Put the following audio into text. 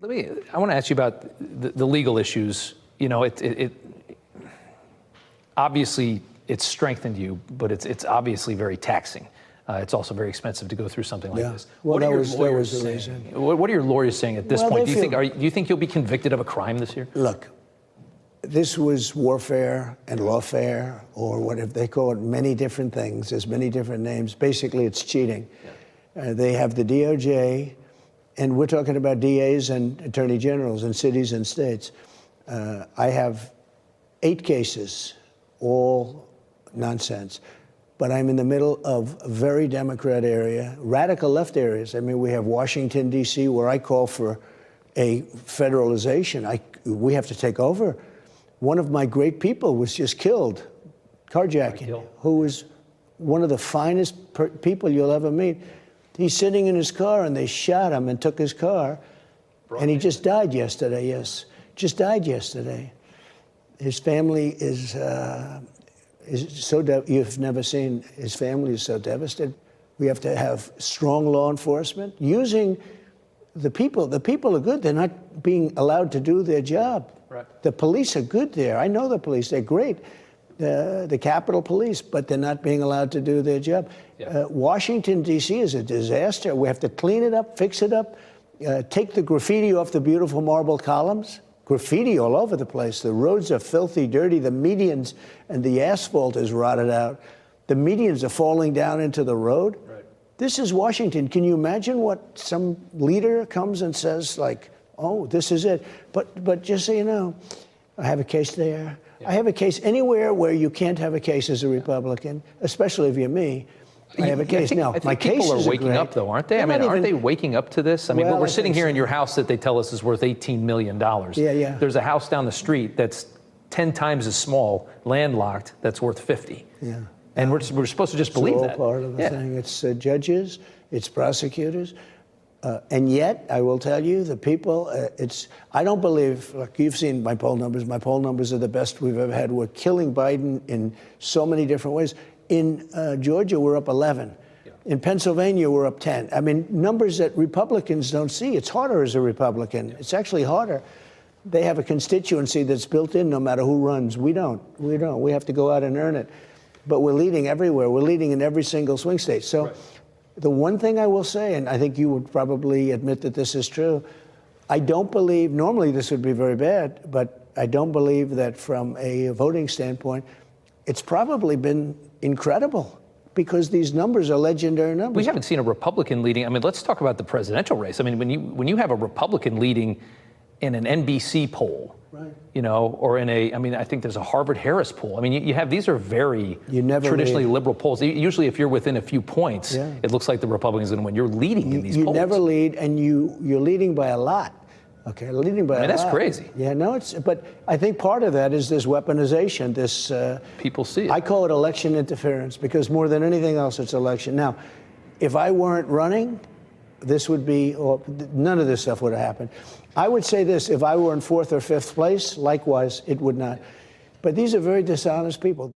I want to ask you about the legal issues. You know, obviously it's strengthened you, but it's obviously very taxing. It's also very expensive to go through something like this. Well, What that are your was lawyers the saying? reason. What are your lawyers saying at this Well, point? they Do you think you'll be convicted of a crime this year? Look, this was warfare and lawfare, or whatever they call it, many different things. There's many different names. Basically, it's cheating. Yeah. They have the DOJ, and we're talking about DAs and attorney generals in cities and states. I have 8 cases, all nonsense. But I'm in the middle of a very Democrat area, radical left areas. I mean, we have Washington, D.C., where I call for a federalization. We have to take over. One of my great people was just killed, carjacking, who was one of the finest people you'll ever meet. He's sitting in his car, and they shot him and took his car. And he just died yesterday, yes. Just died yesterday. His family is so you've never seen. His family is so devastated. We have to have strong law enforcement using the people. The people are good. They're not being allowed to do their job. Right. The police are good there. I know the police. They're great. The Capitol Police, but they're not being allowed to do their job. Yeah. Washington, D.C. is a disaster. We have to clean it up, fix it up, take the graffiti off the beautiful marble columns. Graffiti all over the place. The roads are filthy, dirty. The medians and the asphalt is rotted out. The medians are falling down into the road. Right. This is Washington. Can you imagine what some leader comes and says, like, oh, this is it? But just so you know, I have a case there. Yeah. I have a case anywhere where you can't have a case as a Republican, especially if you're me. I have a case. Now, my cases people are waking up, though, aren't they? I mean, aren't they waking up to this? I mean, we're sitting here in your house that they tell us is worth $18 million. Yeah, yeah. There's a house down the street that's 10 times as small, landlocked, that's worth 50. Yeah. And we're supposed to just believe that. It's all part of the thing. It's judges, it's prosecutors. And yet, I will tell you, the people, I don't believe, like you've seen my poll numbers are the best we've ever had. We're killing Biden in so many different ways. In Georgia, we're up 11. Yeah. In Pennsylvania, we're up 10. I mean, numbers that Republicans don't see. It's harder as a Republican. Yeah. It's actually harder. They have a constituency that's built in no matter who runs. We don't. We have to go out and earn it. But we're leading everywhere. We're leading in every single swing state. So right. The one thing I will say, and I think you would probably admit that this is true, I don't believe, normally this would be very bad, but I don't believe that from a voting standpoint, it's probably been incredible because these numbers are legendary numbers. We haven't seen a Republican leading. I mean, let's talk about the presidential race. I mean, when you have a Republican leading in an NBC poll, right. You know, or in I mean, I think there's a Harvard-Harris poll. I mean, you have, these are very traditionally liberal polls. Usually if you're within a few points, it looks like the Republican's going to win. You're leading in these polls. You never lead, and you're leading by a lot. Okay, leading by a lot. That's crazy. Yeah, no, but I think part of that is this weaponization, this... people see it. I call it election interference, because more than anything else, it's election. Now, if I weren't running, this would be, or none of this stuff would have happened. I would say this, if I were in 4th or 5th place, likewise, it would not. But these are very dishonest people.